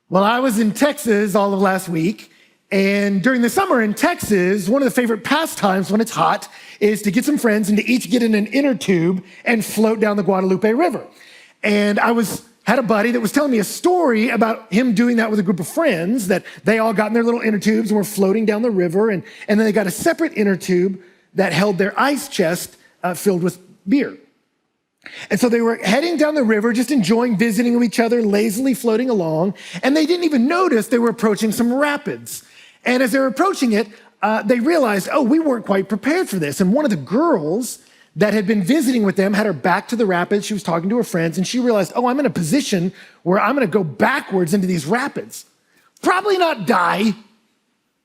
Well, I was in Texas all of last week, and during the summer in Texas, one of the favorite pastimes when it's hot is to get some friends and to each get in an inner tube and float down the Guadalupe River. And had a buddy that was telling me a story about him doing that with a group of friends, that they all got in their little inner tubes and were floating down the river, and then they got a separate inner tube that held their ice chest filled with beer. And so they were heading down the river, just enjoying visiting with each other, lazily floating along, and they didn't even notice they were approaching some rapids. And as they were approaching it, they realized, oh, we weren't quite prepared for this. And one of the girls that had been visiting with them had her back to the rapids. She was talking to her friends, and she realized, oh, I'm in a position where I'm gonna go backwards into these rapids. Probably not die,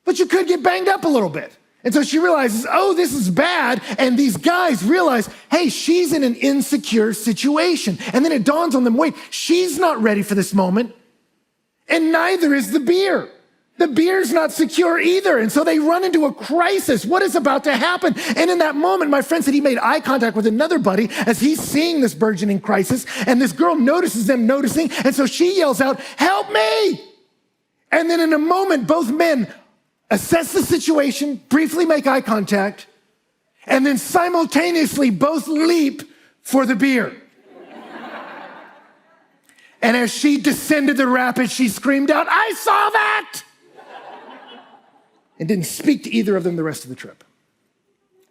but you could get banged up a little bit. And so she realizes, oh, this is bad. And these guys realize, hey, she's in an insecure situation. And then it dawns on them, wait, she's not ready for this moment. And neither is the beer. The beer's not secure either. And so they run into a crisis. What is about to happen? And in that moment, my friend said he made eye contact with another buddy as he's seeing this burgeoning crisis. And this girl notices them noticing. And so she yells out, help me. And then in a moment, both men assess the situation, briefly make eye contact, and then simultaneously both leap for the beer. And as she descended the rapids, she screamed out, I saw that! And didn't speak to either of them the rest of the trip.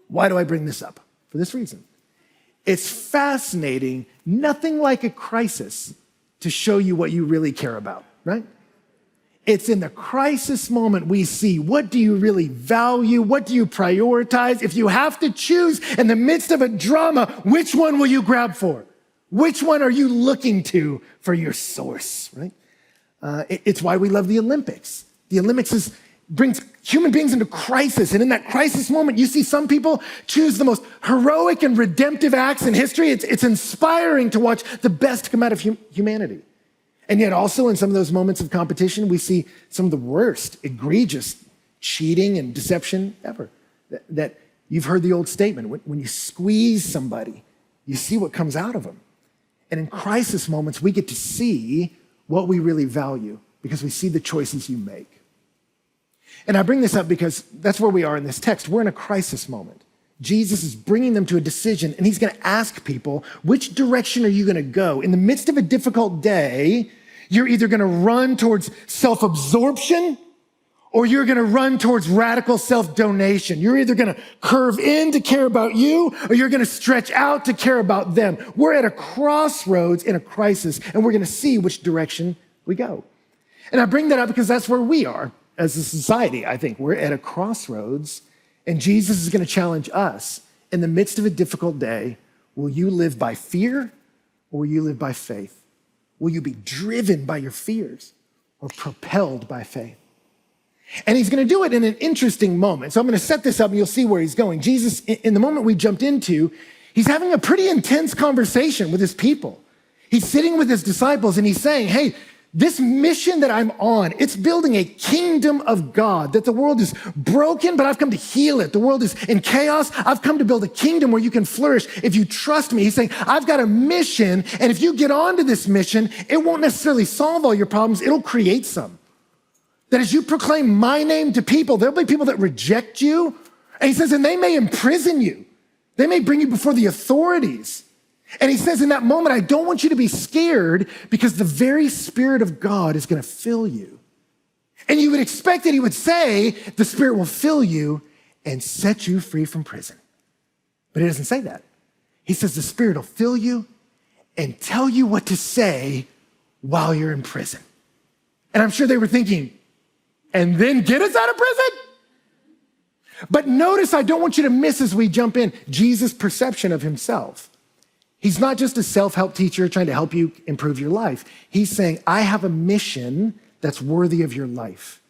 Why do I bring this up? For this reason. It's fascinating, nothing like a crisis to show you what you really care about, right? It's in the crisis moment we see, what do you really value? What do you prioritize? If you have to choose in the midst of a drama, which one will you grab for? Which one are you looking to for your source, right? It's why we love the Olympics. The Olympics brings human beings into crisis. And in that crisis moment, you see some people choose the most heroic and redemptive acts in history. It's inspiring to watch the best come out of humanity. And yet also in some of those moments of competition, we see some of the worst, egregious cheating and deception ever. That you've heard the old statement, when you squeeze somebody, you see what comes out of them. And in crisis moments, we get to see what we really value because we see the choices you make. And I bring this up because that's where we are in this text. We're in a crisis moment. Jesus is bringing them to a decision, and he's going to ask people, which direction are you going to go? In the midst of a difficult day, you're either going to run towards self-absorption or you're going to run towards radical self-donation. You're either going to curve in to care about you or you're going to stretch out to care about them. We're at a crossroads in a crisis, and we're going to see which direction we go. And I bring that up because that's where we are as a society, I think. We're at a crossroads, and Jesus is going to challenge us. In the midst of a difficult day, will you live by fear or will you live by faith? Will you be driven by your fears or propelled by faith? And he's going to do it in an interesting moment. So I'm going to set this up and you'll see where he's going. Jesus, in the moment we jumped into, he's having a pretty intense conversation with his people. He's sitting with his disciples and he's saying, hey, this mission that I'm on, it's building a kingdom of God, that the world is broken, but I've come to heal it. The world is in chaos. I've come to build a kingdom where you can flourish if you trust me. He's saying, I've got a mission, and if you get onto this mission, it won't necessarily solve all your problems. It'll create some. That as you proclaim my name to people, there'll be people that reject you. And he says, and they may imprison you. They may bring you before the authorities. And he says in that moment, I don't want you to be scared because the very Spirit of God is going to fill you. And you would expect that he would say, the Spirit will fill you and set you free from prison. But he doesn't say that. He says the Spirit will fill you and tell you what to say while you're in prison. And I'm sure they were thinking, and then get us out of prison? But notice, I don't want you to miss as we jump in, Jesus' perception of himself. He's not just a self-help teacher trying to help you improve your life. He's saying, I have a mission that's worthy of your life.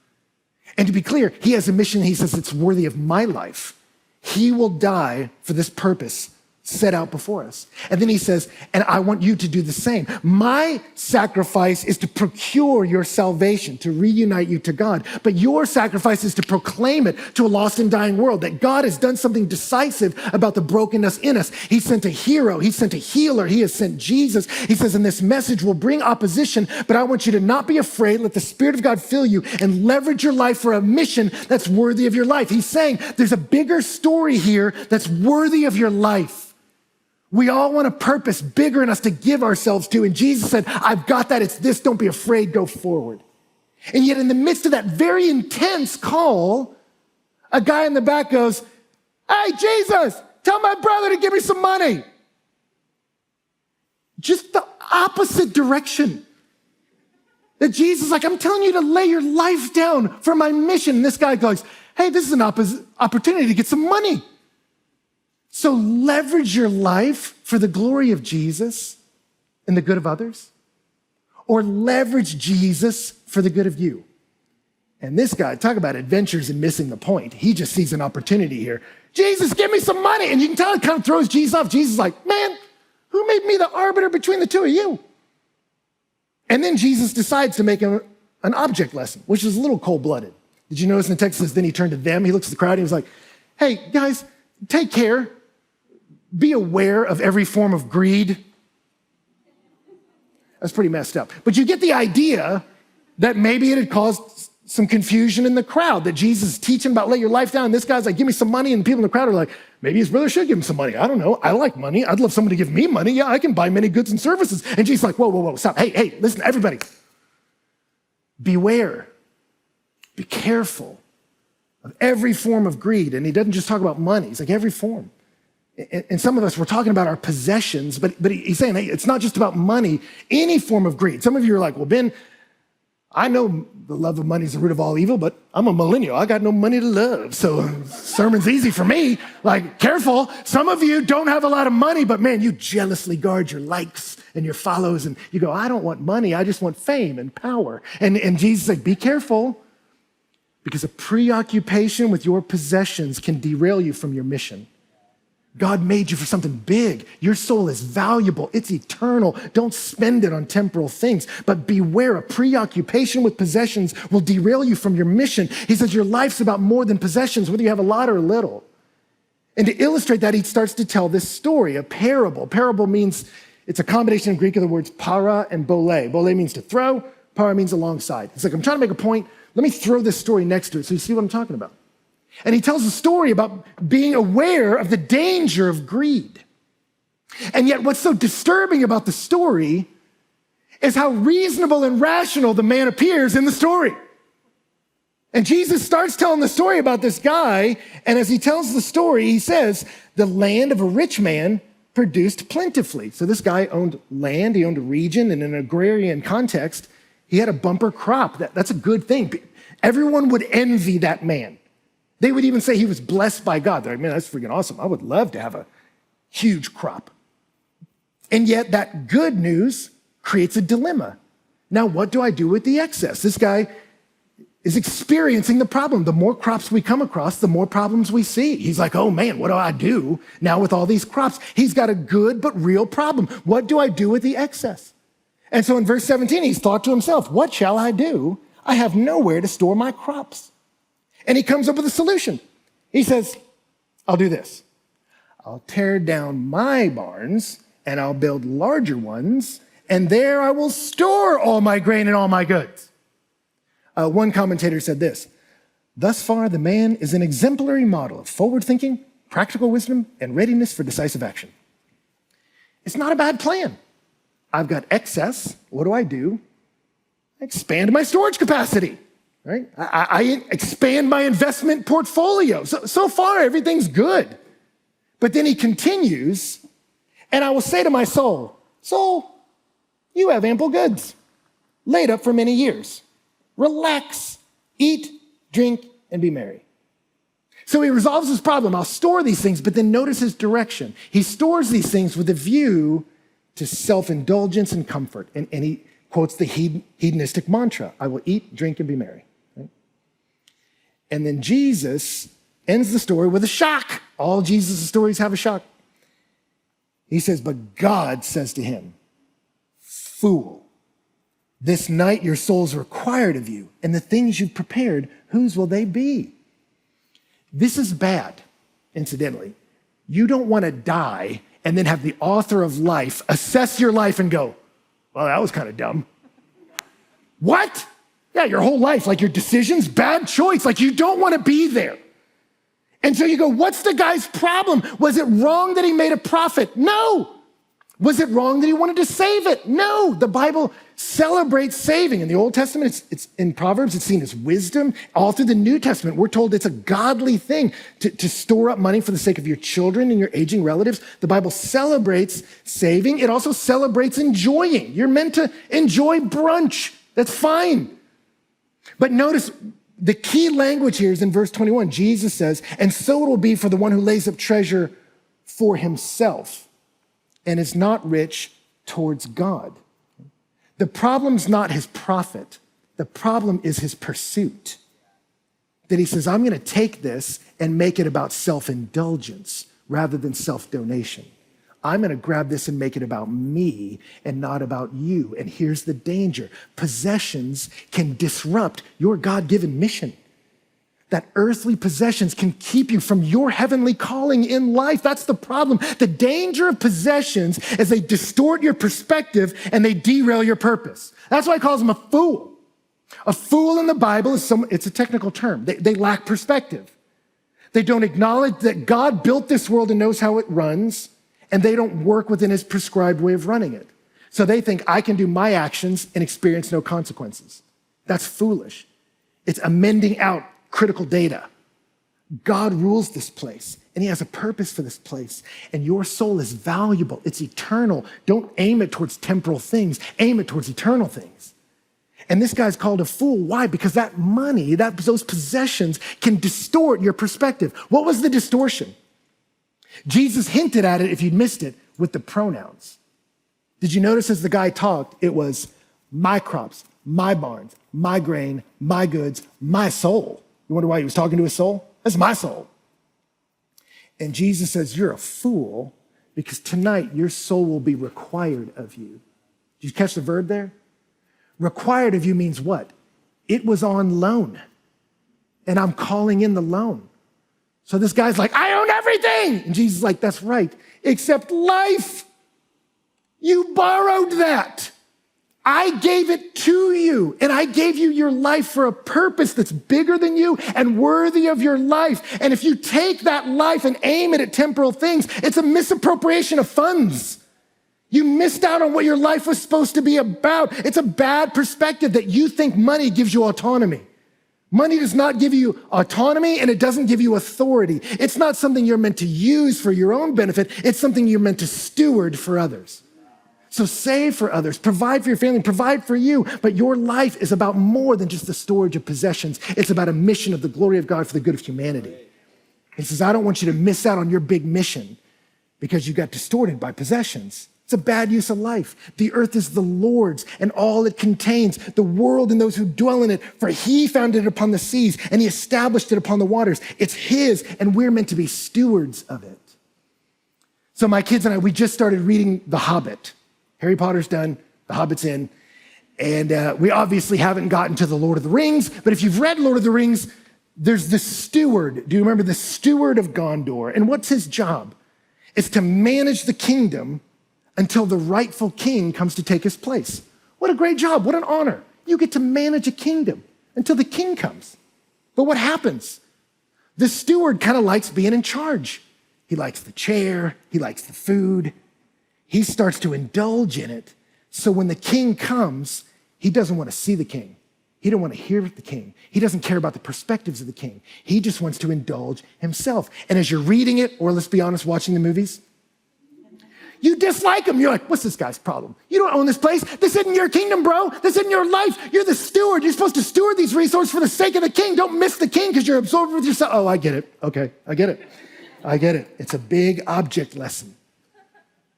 And to be clear, he has a mission, he says, it's worthy of my life. He will die for this purpose set out before us. And then he says, and I want you to do the same. My sacrifice is to procure your salvation, to reunite you to God. But your sacrifice is to proclaim it to a lost and dying world, that God has done something decisive about the brokenness in us. He sent a hero. He sent a healer. He has sent Jesus. He says, and this message will bring opposition, but I want you to not be afraid. Let the Spirit of God fill you and leverage your life for a mission that's worthy of your life. He's saying there's a bigger story here that's worthy of your life. We all want a purpose bigger in us to give ourselves to. And Jesus said, I've got that. It's this. Don't be afraid. Go forward. And yet in the midst of that very intense call, a guy in the back goes, hey, Jesus, tell my brother to give me some money. Just the opposite direction. That Jesus is like, I'm telling you to lay your life down for my mission. And this guy goes, hey, this is an opportunity to get some money. So leverage your life for the glory of Jesus and the good of others, or leverage Jesus for the good of you. And this guy, talk about adventures and missing the point. He just sees an opportunity here. Jesus, give me some money. And you can tell it kind of throws Jesus off. Jesus is like, man, who made me the arbiter between the two of you? And then Jesus decides to make him an object lesson, which is a little cold-blooded. Did you notice in the text it says, then he turned to them, he looks at the crowd, and he was like, hey, guys, take care. Be aware of every form of greed. That's pretty messed up. But you get the idea that maybe it had caused some confusion in the crowd, that Jesus is teaching about lay your life down, and this guy's like, give me some money, and the people in the crowd are like, maybe his brother should give him some money. I don't know. I like money. I'd love someone to give me money. Yeah, I can buy many goods and services. And Jesus is like, whoa, stop. Hey, listen, everybody. Beware. Be careful of every form of greed. And he doesn't just talk about money. He's like, every form. And some of us, we're talking about our possessions, but he's saying, hey, it's not just about money, any form of greed. Some of you are like, well, Ben, I know the love of money is the root of all evil, but I'm a millennial. I got no money to love. So sermon's easy for me. Like, careful. Some of you don't have a lot of money, but man, you jealously guard your likes and your follows. And you go, I don't want money. I just want fame and power. And Jesus is like, be careful, because a preoccupation with your possessions can derail you from your mission. God made you for something big. Your soul is valuable. It's eternal. Don't spend it on temporal things. But beware, a preoccupation with possessions will derail you from your mission. He says your life's about more than possessions, whether you have a lot or a little. And to illustrate that, he starts to tell this story, a parable. Parable means, it's a combination in Greek of the words para and bole. Bole means to throw. Para means alongside. It's like, I'm trying to make a point. Let me throw this story next to it so you see what I'm talking about. And he tells a story about being aware of the danger of greed. And yet what's so disturbing about the story is how reasonable and rational the man appears in the story. And Jesus starts telling the story about this guy, and as he tells the story, he says, the land of a rich man produced plentifully. So this guy owned land, he owned a region, and in an agrarian context, he had a bumper crop. That's a good thing. Everyone would envy that man. They would even say he was blessed by God. They're like, man, that's freaking awesome. I would love to have a huge crop. And yet that good news creates a dilemma. Now, what do I do with the excess? This guy is experiencing the problem. The more crops we come across, the more problems we see. He's like, oh man, what do I do now with all these crops? He's got a good but real problem. What do I do with the excess? And so in verse 17, he's thought to himself, what shall I do? I have nowhere to store my crops. And he comes up with a solution. He says, I'll do this. I'll tear down my barns and I'll build larger ones, and there I will store all my grain and all my goods. One commentator said this, thus far the man is an exemplary model of forward thinking, practical wisdom, and readiness for decisive action. It's not a bad plan. I've got excess. What do? I expand my storage capacity. Right? I expand my investment portfolio. So far, everything's good. But then he continues, and I will say to my soul, soul, you have ample goods, laid up for many years. Relax, eat, drink, and be merry. So he resolves his problem. I'll store these things, but then notice his direction. He stores these things with a view to self-indulgence and comfort. And he quotes the hedonistic mantra, I will eat, drink, and be merry. And then Jesus ends the story with a shock. All Jesus' stories have a shock. He says, but God says to him, fool, this night your soul's required of you, and the things you've prepared, whose will they be? This is bad, incidentally. You don't want to die and then have the author of life assess your life and go, well, that was kind of dumb. What? Yeah, your whole life, like your decisions, bad choice, like you don't want to be there. And so you go, what's the guy's problem? Was it wrong that he made a profit? No. Was it wrong that he wanted to save it? No. The Bible celebrates saving. In the Old Testament, it's in Proverbs, it's seen as wisdom. All through the New Testament, we're told it's a godly thing to store up money for the sake of your children and your aging relatives. The Bible celebrates saving. It also celebrates enjoying. You're meant to enjoy brunch. That's fine. But notice the key language here is in verse 21. Jesus says, and so it will be for the one who lays up treasure for himself and is not rich towards God. The problem's not his profit. The problem is his pursuit. That he says, I'm going to take this and make it about self-indulgence rather than self-donation. I'm going to grab this and make it about me and not about you. And here's the danger. Possessions can disrupt your God-given mission. That earthly possessions can keep you from your heavenly calling in life. That's the problem. The danger of possessions is they distort your perspective and they derail your purpose. That's why he calls him a fool. A fool in the Bible is it's a technical term. They lack perspective. They don't acknowledge that God built this world and knows how it runs, and they don't work within his prescribed way of running it. So they think I can do my actions and experience no consequences. That's foolish. It's amending out critical data. God rules this place, and he has a purpose for this place, and your soul is valuable. It's eternal. Don't aim it towards temporal things. Aim it towards eternal things. And this guy's called a fool. Why? Because that money, those possessions can distort your perspective. What was the distortion? Jesus hinted at it, if you'd missed it, with the pronouns. Did you notice as the guy talked, it was my crops, my barns, my grain, my goods, my soul. You wonder why he was talking to his soul? That's my soul. And Jesus says, you're a fool because tonight your soul will be required of you. Did you catch the verb there? Required of you means what? It was on loan, and I'm calling in the loan. So this guy's like, I own everything. And Jesus is like, that's right, except life. You borrowed that. I gave it to you, and I gave you your life for a purpose that's bigger than you and worthy of your life. And if you take that life and aim it at temporal things, it's a misappropriation of funds. You missed out on what your life was supposed to be about. It's a bad perspective that you think money gives you autonomy. Money does not give you autonomy, and it doesn't give you authority. It's not something you're meant to use for your own benefit. It's something you're meant to steward for others. So save for others, provide for your family, provide for you. But your life is about more than just the storage of possessions. It's about a mission of the glory of God for the good of humanity. He says, I don't want you to miss out on your big mission because you got distorted by possessions. It's a bad use of life. The earth is the Lord's and all it contains, the world and those who dwell in it, for he founded it upon the seas and he established it upon the waters. It's his, and we're meant to be stewards of it. So my kids and I, we just started reading The Hobbit. Harry Potter's done, The Hobbit's in, and we obviously haven't gotten to The Lord of the Rings, but if you've read Lord of the Rings, there's the steward. Do you remember the steward of Gondor? And what's his job? It's to manage the kingdom until the rightful king comes to take his place. What a great job. What an honor. You get to manage a kingdom until the king comes. But what happens? The steward kind of likes being in charge. He likes the chair. He likes the food. He starts to indulge in it. So when the king comes, he doesn't want to see the king. He doesn't want to hear the king. He doesn't care about the perspectives of the king. He just wants to indulge himself. And as you're reading it, or let's be honest, watching the movies, you dislike him. You're like, what's this guy's problem? You don't own this place. This isn't your kingdom, bro. This isn't your life. You're the steward. You're supposed to steward these resources for the sake of the king. Don't miss the king because you're absorbed with yourself. Oh, I get it. Okay, I get it. I get it. It's a big object lesson.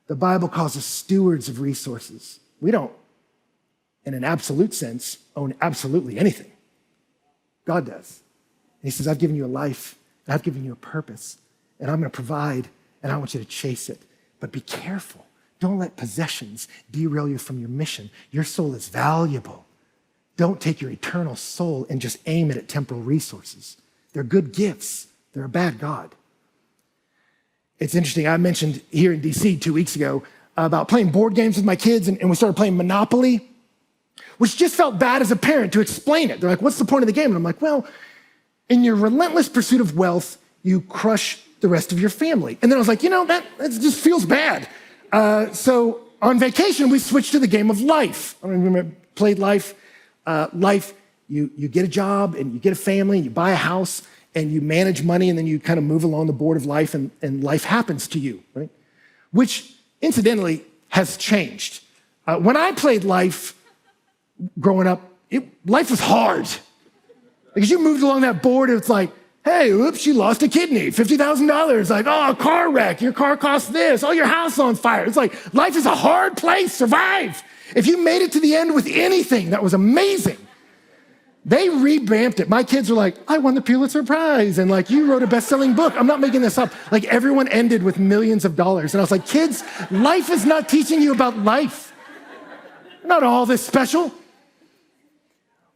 The Bible calls us stewards of resources. We don't, in an absolute sense, own absolutely anything. God does. And he says, I've given you a life, and I've given you a purpose, and I'm going to provide, and I want you to chase it. But be careful. Don't let possessions derail you from your mission. Your soul is valuable. Don't take your eternal soul and just aim it at temporal resources. They're good gifts. They're a bad God. It's interesting. I mentioned here in DC 2 weeks ago about playing board games with my kids, and we started playing Monopoly, which just felt bad as a parent to explain it. They're like, what's the point of the game? And I'm like, well, in your relentless pursuit of wealth, you crush the rest of your family. And then I was like, that just feels bad. So on vacation, we switched to the game of life. I don't remember, played life. Life, you get a job and you get a family and you buy a house and you manage money and then you kind of move along the board of life and life happens to you, right? Which incidentally has changed. When I played life growing up, life was hard. Because you moved along that board, it's like, hey, oops, you lost a kidney, $50,000. Like, oh, a car wreck, your car costs this, oh, your house on fire. It's like, life is a hard place, survive. If you made it to the end with anything, that was amazing. They revamped it. My kids were like, I won the Pulitzer Prize. And like, you wrote a best-selling book. I'm not making this up. Like, everyone ended with millions of dollars. And I was like, kids, life is not teaching you about life. Not all this special.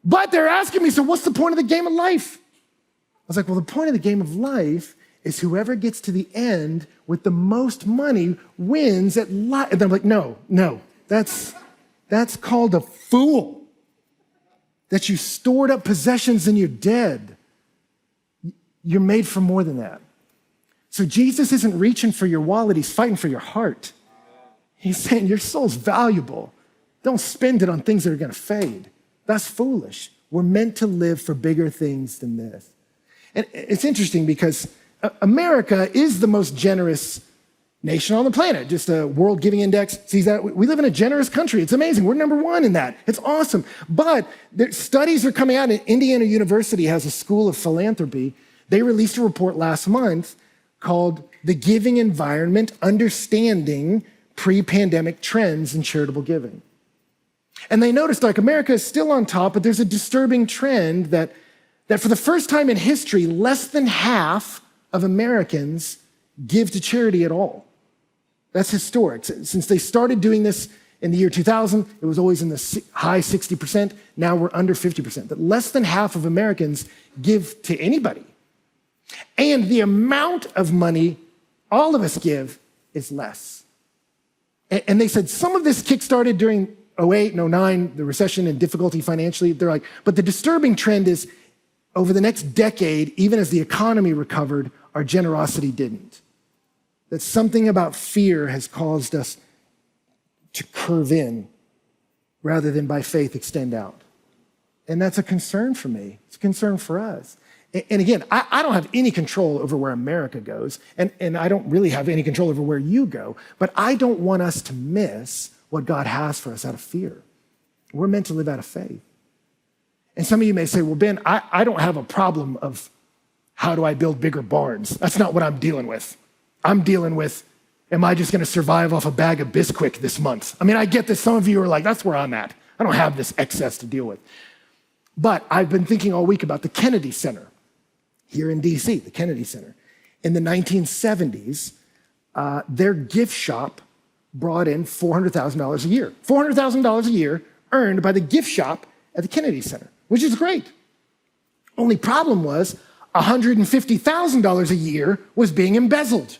But they're asking me, so what's the point of the game of life? I was like, well, the point of the game of life is whoever gets to the end with the most money wins at life. And I'm like, no, that's called a fool. That you stored up possessions and you're dead. You're made for more than that. So Jesus isn't reaching for your wallet, he's fighting for your heart. He's saying your soul's valuable. Don't spend it on things that are gonna fade. That's foolish. We're meant to live for bigger things than this. And it's interesting because America is the most generous nation on the planet. Just a World Giving Index sees that. We live in a generous country. It's amazing. We're number one in that. It's awesome. But studies are coming out, and Indiana University has a school of philanthropy. They released a report last month called The Giving Environment, Understanding Pre-Pandemic Trends in Charitable Giving. And they noticed like America is still on top, but there's a disturbing trend that for the first time in history, less than half of Americans give to charity at all. That's historic. Since they started doing this in the year 2000, it was always in the high 60%. Now we're under 50%. But less than half of Americans give to anybody. And the amount of money all of us give is less. And they said some of this kickstarted during 08 and 09, the recession and difficulty financially. They're like, but the disturbing trend is over the next decade, even as the economy recovered, our generosity didn't. That something about fear has caused us to curve in rather than by faith extend out. And that's a concern for me. It's a concern for us. And again, I don't have any control over where America goes, and I don't really have any control over where you go, but I don't want us to miss what God has for us out of fear. We're meant to live out of faith. And some of you may say, well, Ben, I don't have a problem of how do I build bigger barns? That's not what I'm dealing with. I'm dealing with, am I just gonna survive off a bag of Bisquick this month? I mean, I get that some of you are like, that's where I'm at. I don't have this excess to deal with. But I've been thinking all week about the Kennedy Center here in DC, the Kennedy Center. In the 1970s, their gift shop brought in $400,000 a year. $400,000 a year earned by the gift shop at the Kennedy Center, which is great. Only problem was $150,000 a year was being embezzled.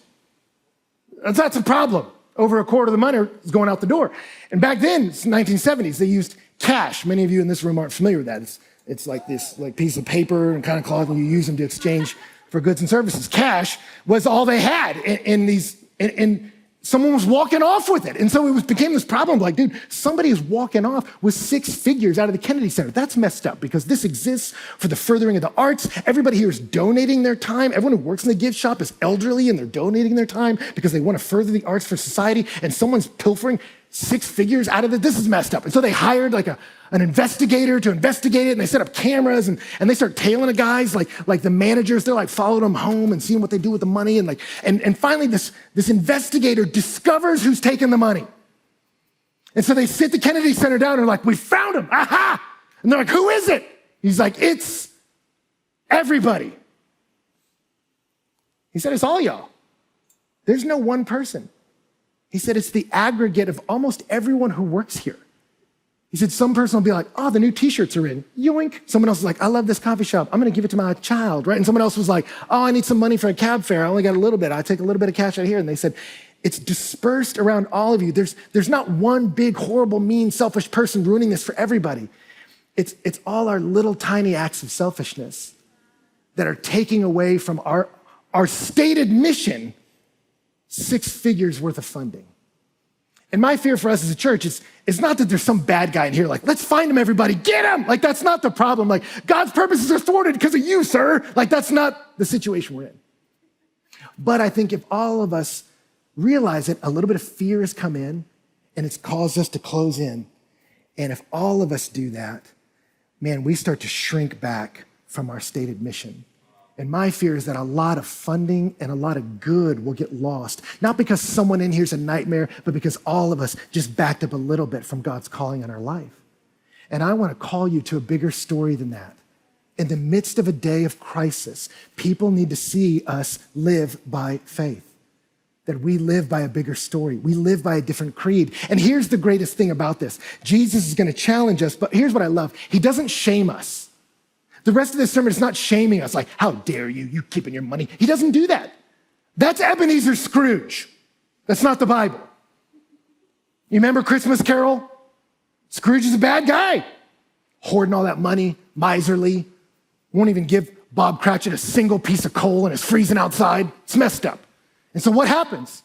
That's a problem. Over a quarter of the money is going out the door. And back then, it's the 1970s, they used cash. Many of you in this room aren't familiar with that. It's like this piece of paper and kind of cloth, and you use them to exchange for goods and services. Cash was all they had and someone was walking off with it. And so it became this problem, like, dude, somebody is walking off with 6 figures out of the Kennedy Center. That's messed up because this exists for the furthering of the arts. Everybody here is donating their time. Everyone who works in the gift shop is elderly and they're donating their time because they want to further the arts for society, and someone's pilfering 6 figures out of it. This is messed up. And so they hired like an investigator to investigate it, and they set up cameras and they start tailing the guys, like the managers. They're like following them home and seeing what they do with the money. And finally this investigator discovers who's taking the money. And so they sit the Kennedy Center down and are like, we found him, aha! And they're like, who is it? He's like, it's everybody. He said, it's all y'all. There's no one person. He said it's the aggregate of almost everyone who works here. He said some person will be like, oh, the new t-shirts are in, yoink. Someone else is like, I love this coffee shop. I'm gonna give it to my child, right? And someone else was like, oh, I need some money for a cab fare. I only got a little bit. I take a little bit of cash out here. And they said, it's dispersed around all of you. There's not one big, horrible, mean, selfish person ruining this for everybody. It's all our little tiny acts of selfishness that are taking away from our stated mission 6 figures worth of funding. And my fear for us as a church is not that there's some bad guy in here, like, let's find him, everybody, get him. Like, that's not the problem. Like, God's purposes are thwarted because of you, sir. Like, that's not the situation we're in. But I think if all of us realize that a little bit of fear has come in and it's caused us to close in, and if all of us do that, man, we start to shrink back from our stated mission. And my fear is that a lot of funding and a lot of good will get lost, not because someone in here is a nightmare, but because all of us just backed up a little bit from God's calling on our life. And I want to call you to a bigger story than that. In the midst of a day of crisis, people need to see us live by faith, that we live by a bigger story. We live by a different creed. And here's the greatest thing about this. Jesus is going to challenge us, but here's what I love. He doesn't shame us. The rest of this sermon is not shaming us, like, how dare you keeping your money. He doesn't do that. That's Ebenezer Scrooge. That's not the Bible. You remember Christmas Carol? Scrooge is a bad guy, hoarding all that money, miserly, won't even give Bob Cratchit a single piece of coal and is freezing outside. It's messed up. And so what happens?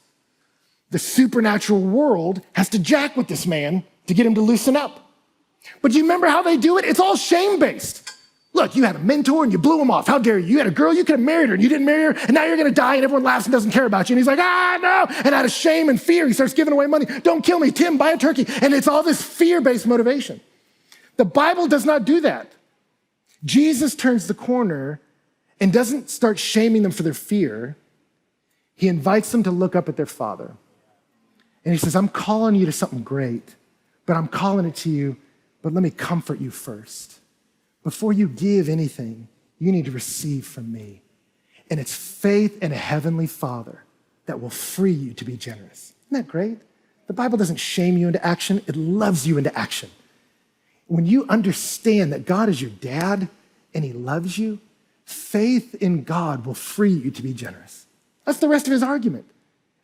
The supernatural world has to jack with this man to get him to loosen up. But do you remember how they do it? It's all shame-based. Look, you had a mentor and you blew him off. How dare you? You had a girl, you could have married her and you didn't marry her, and now you're gonna die and everyone laughs and doesn't care about you. And he's like, no. And out of shame and fear, he starts giving away money. Don't kill me, Tim, buy a turkey. And it's all this fear-based motivation. The Bible does not do that. Jesus turns the corner and doesn't start shaming them for their fear. He invites them to look up at their Father. And he says, I'm calling you to something great, but I'm calling it to you, but let me comfort you first. Before you give anything, you need to receive from me. And it's faith in a heavenly Father that will free you to be generous. Isn't that great? The Bible doesn't shame you into action, it loves you into action. When you understand that God is your dad and he loves you, faith in God will free you to be generous. That's the rest of his argument.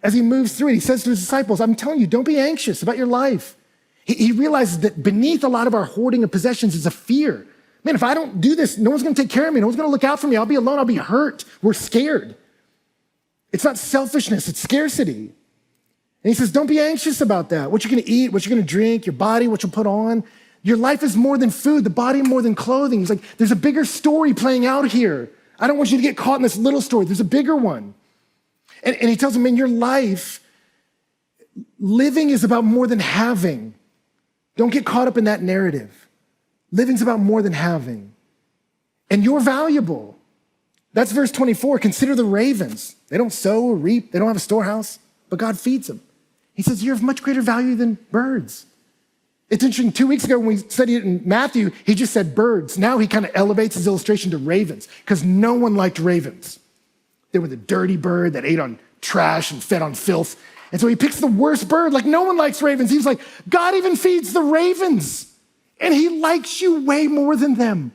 As he moves through it, he says to his disciples, I'm telling you, don't be anxious about your life. He realizes that beneath a lot of our hoarding of possessions is a fear. Man, if I don't do this, no one's gonna take care of me. No one's gonna look out for me. I'll be alone, I'll be hurt. We're scared. It's not selfishness, it's scarcity. And he says, don't be anxious about that. What you're gonna eat, what you're gonna drink, your body, what you'll put on. Your life is more than food, the body more than clothing. He's like, there's a bigger story playing out here. I don't want you to get caught in this little story. There's a bigger one. And he tells him, in your life, living is about more than having. Don't get caught up in that narrative. Living's about more than having. And you're valuable. That's verse 24. Consider the ravens. They don't sow or reap. They don't have a storehouse, but God feeds them. He says, you're of much greater value than birds. It's interesting, 2 weeks ago when we studied it in Matthew, he just said birds. Now he kind of elevates his illustration to ravens because no one liked ravens. They were the dirty bird that ate on trash and fed on filth. And so he picks the worst bird, like no one likes ravens. He's like, God even feeds the ravens. And he likes you way more than them.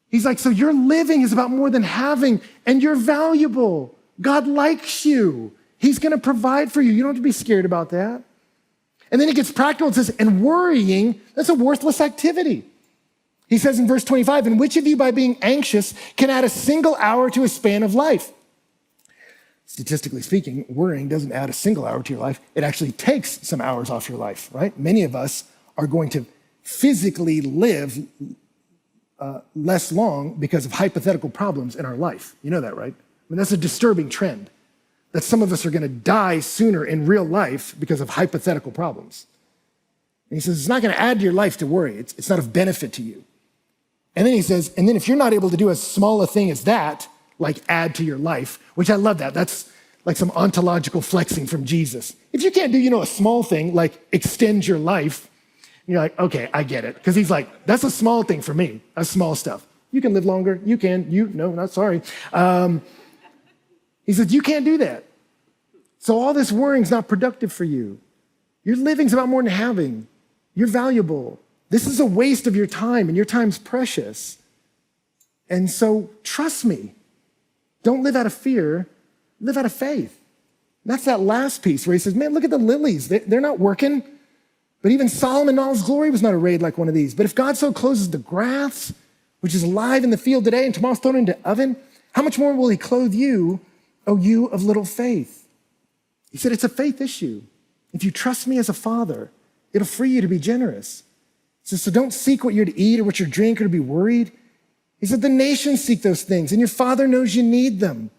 He's like, so your living is about more than having, and you're valuable. God likes you. He's gonna provide for you. You don't have to be scared about that. And then he gets practical and says, and worrying, that's a worthless activity. He says in verse 25, and which of you by being anxious can add a single hour to a span of life? Statistically speaking, worrying doesn't add a single hour to your life. It actually takes some hours off your life, right? Many of us are going to physically live less long because of hypothetical problems in our life. You know that, right? I mean, that's a disturbing trend, that some of us are gonna die sooner in real life because of hypothetical problems. And he says, it's not gonna add to your life to worry. It's not of benefit to you. And then he says, and then if you're not able to do as small a thing as that, like add to your life, which I love that. That's like some ontological flexing from Jesus. If you can't do, a small thing, like extend your life, you're like, okay, I get it. Because he's like, that's a small thing for me. That's small stuff. You can live longer. No, not sorry. He says, you can't do that. So all this worrying is not productive for you. Your living's about more than having. You're valuable. This is a waste of your time, and your time's precious. And so trust me. Don't live out of fear. Live out of faith. And that's that last piece where he says, man, look at the lilies. They're not working. But even Solomon in all his glory was not arrayed like one of these. But if God so clothes the grass, which is alive in the field today and tomorrow's thrown into the oven, how much more will he clothe you, O you of little faith? He said it's a faith issue. If you trust me as a father, it'll free you to be generous. He says, so don't seek what you're to eat or what you're to drink or to be worried. He said the nations seek those things, and your father knows you need them.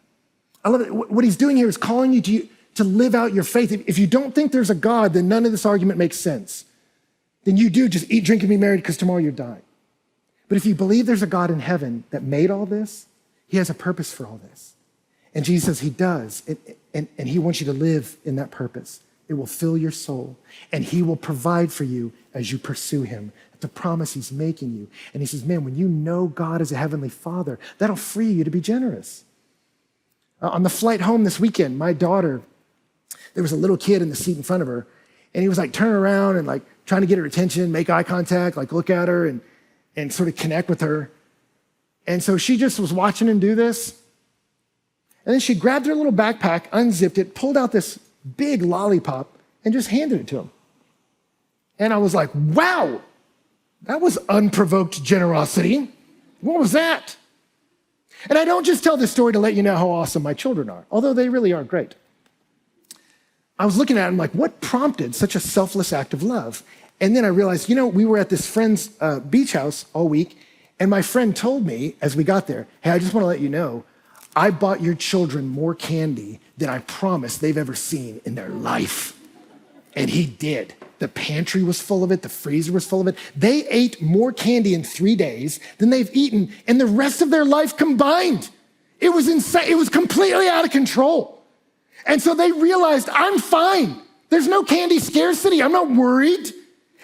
I love it. What he's doing here is calling you to live out your faith. If you don't think there's a God, then none of this argument makes sense. Then you do just eat, drink, and be married because tomorrow you're dying. But if you believe there's a God in heaven that made all this, he has a purpose for all this. And Jesus says he does, and he wants you to live in that purpose. It will fill your soul, and he will provide for you as you pursue him. It's a promise he's making you. And he says, man, when you know God as a heavenly father, that'll free you to be generous. On the flight home this weekend, my daughter, there was a little kid in the seat in front of her, and he was like turning around and like trying to get her attention, make eye contact, like look at her and sort of connect with her. And so she just was watching him do this. And then she grabbed her little backpack, unzipped it, pulled out this big lollipop, and just handed it to him. And I was like, wow, that was unprovoked generosity. What was that? And I don't just tell this story to let you know how awesome my children are, although they really are great. I was looking at him like, what prompted such a selfless act of love? And then I realized, we were at this friend's beach house all week, and my friend told me as we got there, hey, I just want to let you know, I bought your children more candy than I promised they've ever seen in their life. And he did. The pantry was full of it. The freezer was full of it. They ate more candy in 3 days than they've eaten in the rest of their life combined. It was insane. It was completely out of control. And so they realized, I'm fine. There's no candy scarcity. I'm not worried.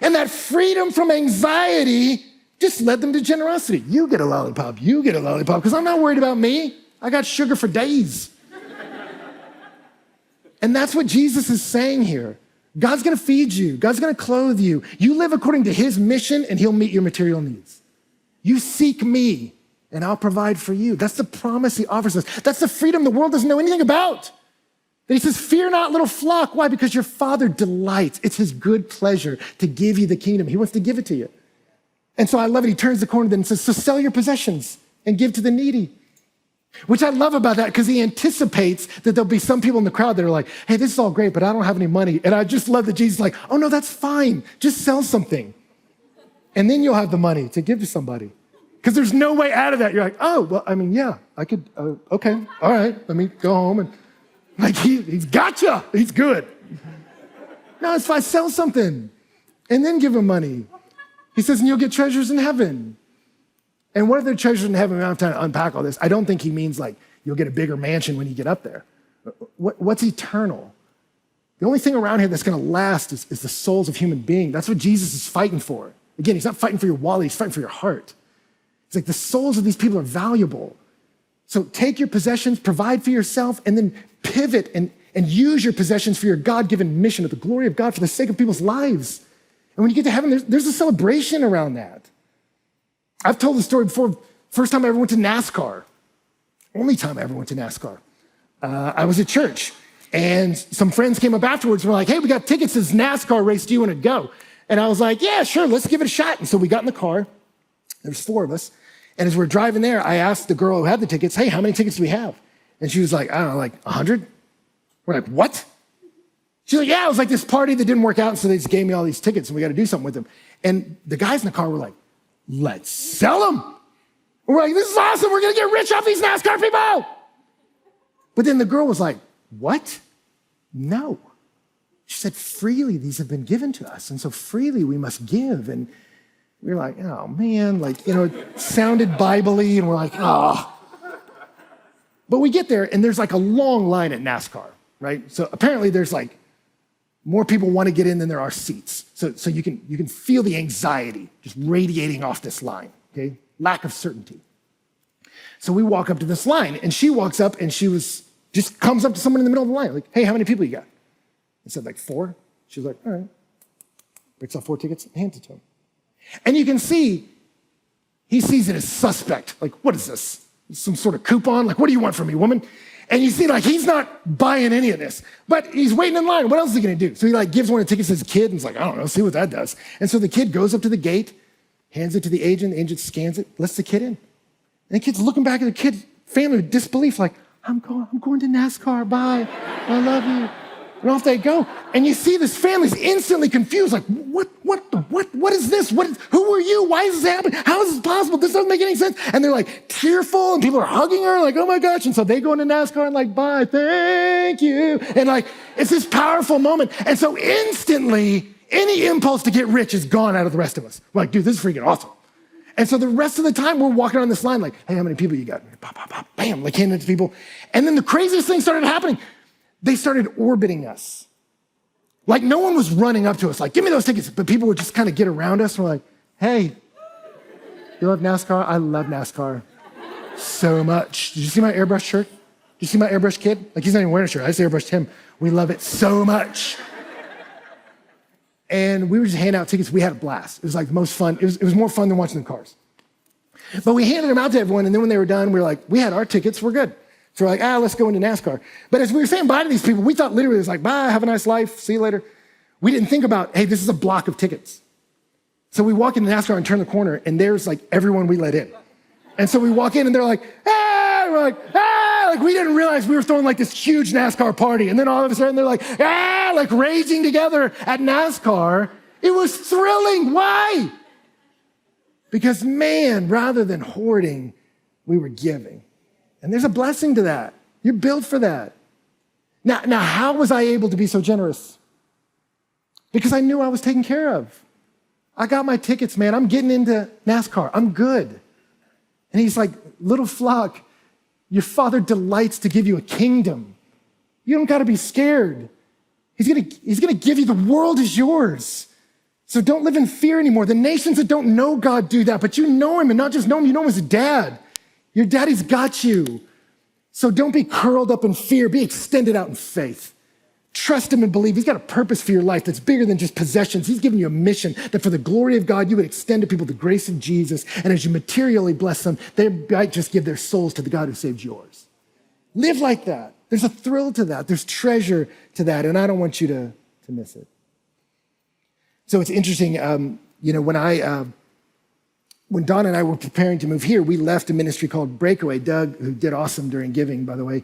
And that freedom from anxiety just led them to generosity. You get a lollipop. You get a lollipop because I'm not worried about me. I got sugar for days. And that's what Jesus is saying here. God's gonna feed you. God's gonna clothe you. You live according to his mission and he'll meet your material needs. You seek me and I'll provide for you. That's the promise he offers us. That's the freedom the world doesn't know anything about. That he says, fear not, little flock. Why? Because your father delights. It's his good pleasure to give you the kingdom. He wants to give it to you. And so I love it. He turns the corner then and says, so sell your possessions and give to the needy. Which I love about that because he anticipates that there'll be some people in the crowd that are like, hey, this is all great, but I don't have any money. And I just love that Jesus is like, oh no, that's fine. Just sell something. And then you'll have the money to give to somebody. Because there's no way out of that. You're like, oh, well, I mean, yeah, I could, okay, all right, let me go home. And like, he's got you. He's good. No, it's fine. Sell something and then give him money. He says, and you'll get treasures in heaven. And what are the treasures in heaven? I don't have time to unpack all this. I don't think he means like you'll get a bigger mansion when you get up there. What's eternal? The only thing around here that's going to last is the souls of human beings. That's what Jesus is fighting for. Again, he's not fighting for your wallet. He's fighting for your heart. It's like the souls of these people are valuable. So take your possessions, provide for yourself, and then pivot and use your possessions for your God-given mission of the glory of God for the sake of people's lives. And when you get to heaven, there's a celebration around that. I've told the story before. First time I ever went to NASCAR. Only time I ever went to NASCAR. I was at church, and some friends came up afterwards and were like, hey, we got tickets to this NASCAR race. Do you want to go? And I was like, yeah, sure, let's give it a shot. And so we got in the car. There's 4 of us. And as we're driving there, I asked the girl who had the tickets, hey, how many tickets do we have? And she was like, I don't know, like 100? We're like, what? She's like, yeah, it was like this party that didn't work out, and so they just gave me all these tickets, and we got to do something with them. And the guys in the car were like, let's sell them. We're like, this is awesome. We're going to get rich off these NASCAR people. But then the girl was like, what? No. She said, freely these have been given to us, and so freely we must give. And we were like, oh, man, like, it sounded Bible-y, and we're like, oh. But we get there, and there's like a long line at NASCAR, right? So apparently there's like more people want to get in than there are seats. So you can feel the anxiety just radiating off this line, okay? Lack of certainty. So we walk up to this line, and she walks up, and she was just comes up to someone in the middle of the line, like, hey, how many people you got? I said, like 4. She was like, all right. Breaks out 4 tickets and hands it to him. And you can see, he sees it as suspect. Like, what is this? Some sort of coupon? Like, what do you want from me, woman? And you see, like, he's not buying any of this, but he's waiting in line. What else is he gonna do? So he like gives one of the tickets to his kid and he's like, I don't know, see what that does. And so the kid goes up to the gate, hands it to the agent scans it, lets the kid in. And the kid's looking back at the kid's family with disbelief, like, I'm going to NASCAR, bye, I love you. And off they go. And you see this family's instantly confused, like, what is this? Who are you? Why is this happening? How is this possible? This doesn't make any sense. And they're like tearful and people are hugging her, like, oh my gosh. And so they go into NASCAR and like, bye, thank you. And like, it's this powerful moment. And so instantly, any impulse to get rich is gone out of the rest of us. We're like, dude, this is freaking awesome. And so the rest of the time, we're walking on this line like, hey, how many people you got? Pop, pop, pop, bam, like handing it to people. And then the craziest thing started happening. They started orbiting us. Like no one was running up to us like, give me those tickets. But people would just kind of get around us and we're like, hey, you love NASCAR? I love NASCAR so much. Did you see my airbrush shirt? Did you see my airbrush kid? Like he's not even wearing a shirt. I just airbrushed him. We love it so much. And we would just hand out tickets. We had a blast. It was like the most fun. It was more fun than watching the cars. But we handed them out to everyone. And then when they were done, we were like, we had our tickets. We're good. So we're like, let's go into NASCAR. But as we were saying bye to these people, we thought literally it was like, bye, have a nice life, see you later. We didn't think about, hey, this is a block of tickets. So we walk into NASCAR and turn the corner, and there's like everyone we let in. And so we walk in, and they're like, ah, we're like, ah, like we didn't realize we were throwing like this huge NASCAR party. And then all of a sudden they're like, ah, like raging together at NASCAR. It was thrilling. Why? Because man, rather than hoarding, we were giving. And there's a blessing to that. You're built for that. Now, how was I able to be so generous? Because I knew I was taken care of. I got my tickets, man. I'm getting into NASCAR. I'm good. And he's like, little flock, your father delights to give you a kingdom. You don't got to be scared. He's gonna give you, the world is yours. So don't live in fear anymore. The nations that don't know God do that, but you know him, and not just know him, you know him as a dad. Your daddy's got you. So don't be curled up in fear. Be extended out in faith. Trust him and believe. He's got a purpose for your life that's bigger than just possessions. He's given you a mission that for the glory of God, you would extend to people the grace of Jesus. And as you materially bless them, they might just give their souls to the God who saved yours. Live like that. There's a thrill to that. There's treasure to that. And I don't want you to miss it. So it's interesting, when Don and I were preparing to move here, we left a ministry called Breakaway. Doug, who did awesome during giving, by the way,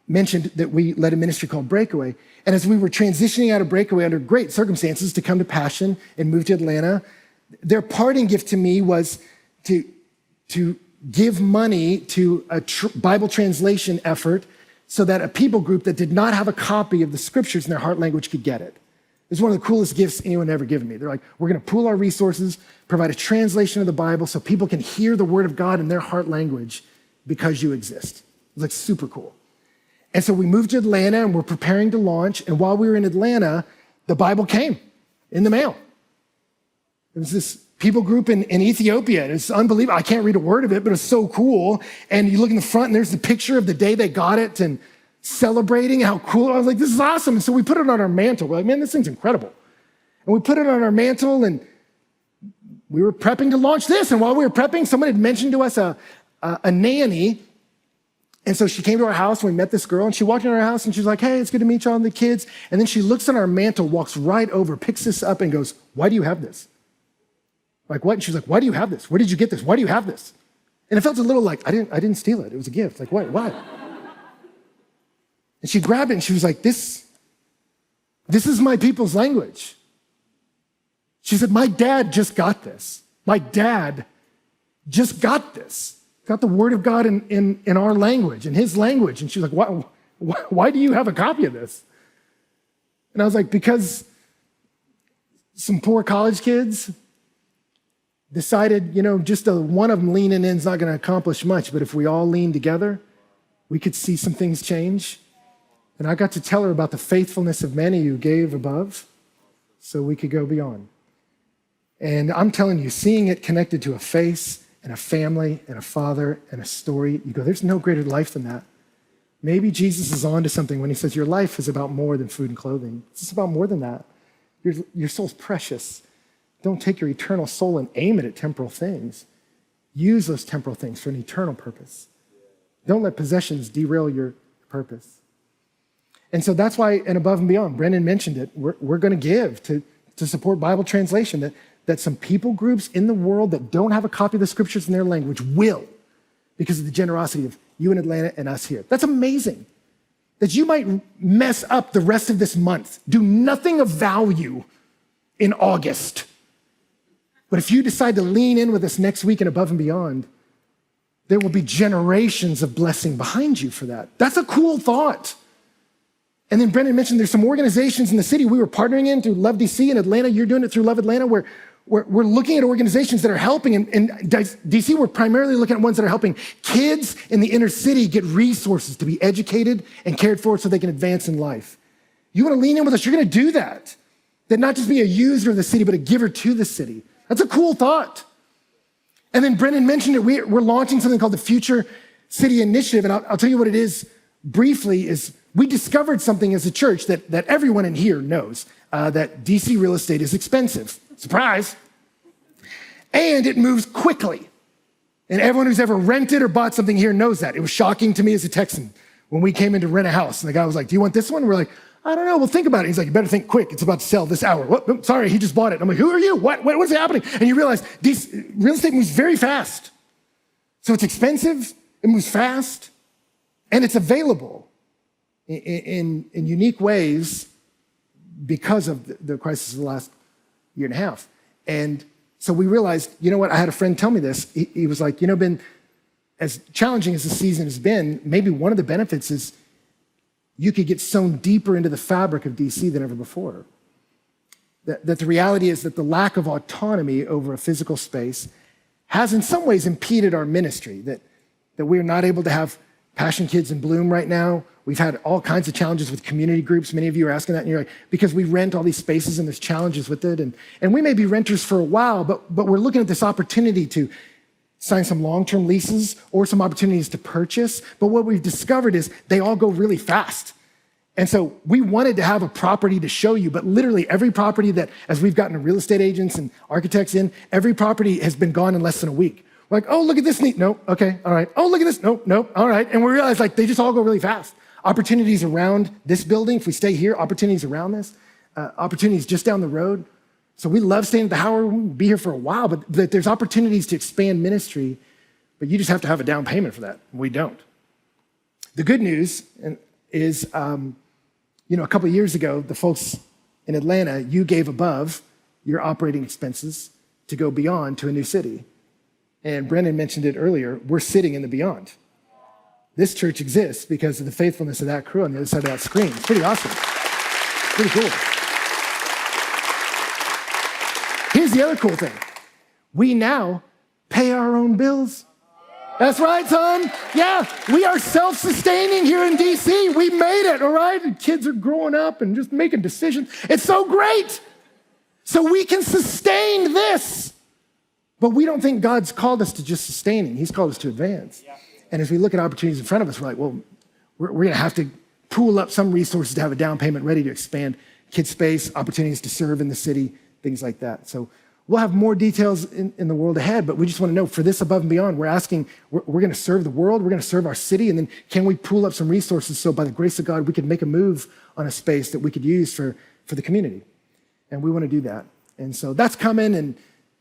mentioned that we led a ministry called Breakaway. And as we were transitioning out of Breakaway under great circumstances to come to Passion and move to Atlanta, their parting gift to me was to give money to a Bible translation effort so that a people group that did not have a copy of the scriptures in their heart language could get it. It's one of the coolest gifts anyone ever given me. They're like, we're going to pool our resources, provide a translation of the Bible so people can hear the word of God in their heart language because you exist. It's like super cool. And so we moved to Atlanta and we're preparing to launch. And while we were in Atlanta, the Bible came in the mail. It was this people group in Ethiopia. It's unbelievable. I can't read a word of it, but it's so cool. And you look in the front and there's the picture of the day they got it and celebrating how cool. I was like, this is awesome. And so we put it on our mantle. We're like, man, this thing's incredible. And we put it on our mantle and we were prepping to launch this. And while we were prepping, someone had mentioned to us a nanny. And so she came to our house and we met this girl and she walked in our house and she was like, hey, it's good to meet you all the kids. And then she looks on our mantle, walks right over, picks this up and goes, why do you have this? Like what? And she was like, why do you have this? Where did you get this? Why do you have this? And it felt a little like, I didn't steal it. It was a gift. Like, what? Why? And she grabbed it and she was like, this is my people's language. She said, my dad just got this. My dad just got this. Got the word of God in our language, in his language. And she was like, why do you have a copy of this? And I was like, because some poor college kids decided, just one of them leaning in is not going to accomplish much. But if we all lean together, we could see some things change. And I got to tell her about the faithfulness of many who gave above so we could go beyond. And I'm telling you, seeing it connected to a face and a family and a father and a story, you go, there's no greater life than that. Maybe Jesus is on to something when he says your life is about more than food and clothing. It's about more than that. Your soul's precious. Don't take your eternal soul and aim it at temporal things. Use those temporal things for an eternal purpose. Don't let possessions derail your purpose. And so that's why, and above and beyond, Brendan mentioned it, we're going to give to support Bible translation, that some people groups in the world that don't have a copy of the scriptures in their language will, because of the generosity of you in Atlanta and us here. That's amazing. That you might mess up the rest of this month, do nothing of value in August. But if you decide to lean in with us next week and above and beyond, there will be generations of blessing behind you for that. That's a cool thought. And then Brendan mentioned there's some organizations in the city we were partnering in through Love DC in Atlanta. You're doing it through Love Atlanta, where we're looking at organizations that are helping. In DC, we're primarily looking at ones that are helping kids in the inner city get resources to be educated and cared for so they can advance in life. You want to lean in with us, you're going to do that. That not just be a user of the city, but a giver to the city. That's a cool thought. And then Brendan mentioned it. We're launching something called the Future City Initiative. And I'll tell you what it is briefly is we discovered something as a church that everyone in here knows, that DC real estate is expensive. Surprise. And it moves quickly. And everyone who's ever rented or bought something here knows that. It was shocking to me as a Texan when we came in to rent a house. And the guy was like, do you want this one? We're like, I don't know. Well, think about it. He's like, you better think quick. It's about to sell this hour. What? Sorry, he just bought it. I'm like, who are you? What's happening? And you realize real estate moves very fast. So it's expensive, it moves fast, and it's available in unique ways because of the crisis of the last year and a half. And so we realized, you know what? I had a friend tell me this. He was like, Ben, as challenging as the season has been, maybe one of the benefits is you could get sewn deeper into the fabric of DC than ever before. That the reality is that the lack of autonomy over a physical space has in some ways impeded our ministry, that we're not able to have Passion Kids in Bloom right now. We've had all kinds of challenges with community groups. Many of you are asking that, and you're like, because we rent all these spaces and there's challenges with it. And we may be renters for a while, but we're looking at this opportunity to sign some long-term leases or some opportunities to purchase. But what we've discovered is they all go really fast. And so we wanted to have a property to show you, but literally every property that, as we've gotten real estate agents and architects in, every property has been gone in less than a week. We're like, oh, look at this neat. Nope, okay, all right. Oh, look at this. Nope, all right. And we realized they just all go really fast. Opportunities around this building, if we stay here, opportunities around this, opportunities just down the road. So we love staying at the Howard. We'll be here for a while, but there's opportunities to expand ministry, but you just have to have a down payment for that. We don't. The good news is, a couple of years ago, the folks in Atlanta, you gave above your operating expenses to go beyond to a new city. And Brendan mentioned it earlier, we're sitting in the beyond. This church exists because of the faithfulness of that crew on the other side of that screen. It's pretty awesome. Pretty cool. Here's the other cool thing. We now pay our own bills. That's right, son. Yeah, we are self-sustaining here in DC. We made it, all right? And kids are growing up and just making decisions. It's so great. So we can sustain this. But we don't think God's called us to just sustaining. He's called us to advance. Yeah. And as we look at opportunities in front of us, we're like, well, we're going to have to pool up some resources to have a down payment ready to expand kids' space, opportunities to serve in the city, things like that. So we'll have more details in the world ahead, but we just want to know for this above and beyond, we're asking, we're going to serve the world, we're going to serve our city, and then can we pool up some resources so by the grace of God, we could make a move on a space that we could use for the community. And we want to do that. And so that's coming, and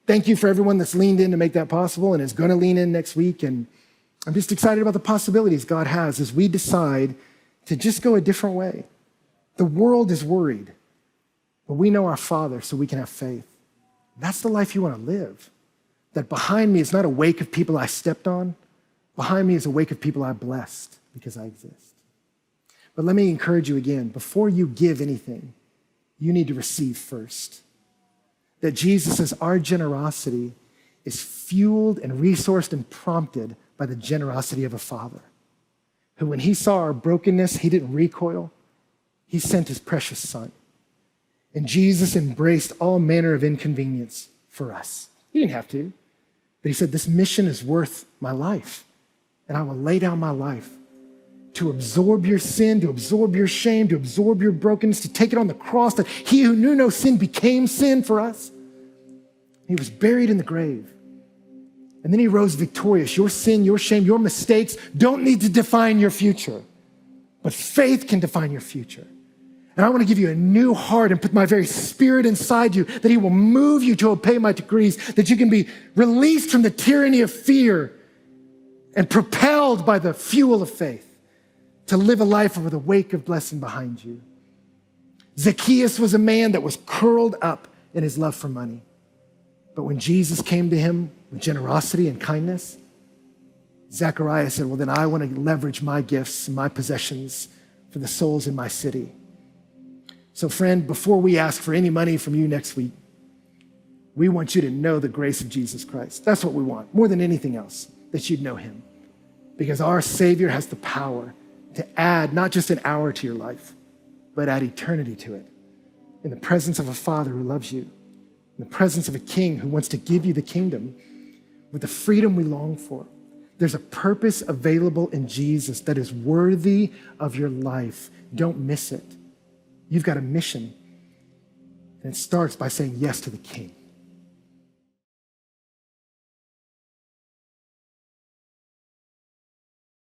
thank you for everyone that's leaned in to make that possible and is going to lean in next week. And I'm just excited about the possibilities God has as we decide to just go a different way. The world is worried, but we know our Father, so we can have faith. That's the life you want to live. That behind me is not a wake of people I stepped on. Behind me is a wake of people I blessed because I exist. But let me encourage you again, before you give anything, you need to receive first. That Jesus says our generosity is fueled and resourced and prompted by the generosity of a Father, who when he saw our brokenness, he didn't recoil. He sent his precious Son. And Jesus embraced all manner of inconvenience for us. He didn't have to, but he said, this mission is worth my life, and I will lay down my life to absorb your sin, to absorb your shame, to absorb your brokenness, to take it on the cross, that he who knew no sin became sin for us. He was buried in the grave. And then he rose victorious. Your sin, your shame, your mistakes don't need to define your future, but faith can define your future. And I want to give you a new heart and put my very spirit inside you, that he will move you to obey my decrees, that you can be released from the tyranny of fear and propelled by the fuel of faith to live a life with a wake of blessing behind you. Zacchaeus was a man that was curled up in his love for money. But when Jesus came to him with generosity and kindness, Zechariah said, well, then I want to leverage my gifts and my possessions for the souls in my city. So friend, before we ask for any money from you next week, we want you to know the grace of Jesus Christ. That's what we want, more than anything else, that you'd know him. Because our Savior has the power to add not just an hour to your life, but add eternity to it. In the presence of a Father who loves you, in the presence of a King who wants to give you the kingdom with the freedom we long for. There's a purpose available in Jesus that is worthy of your life. Don't miss it. You've got a mission. And it starts by saying yes to the King.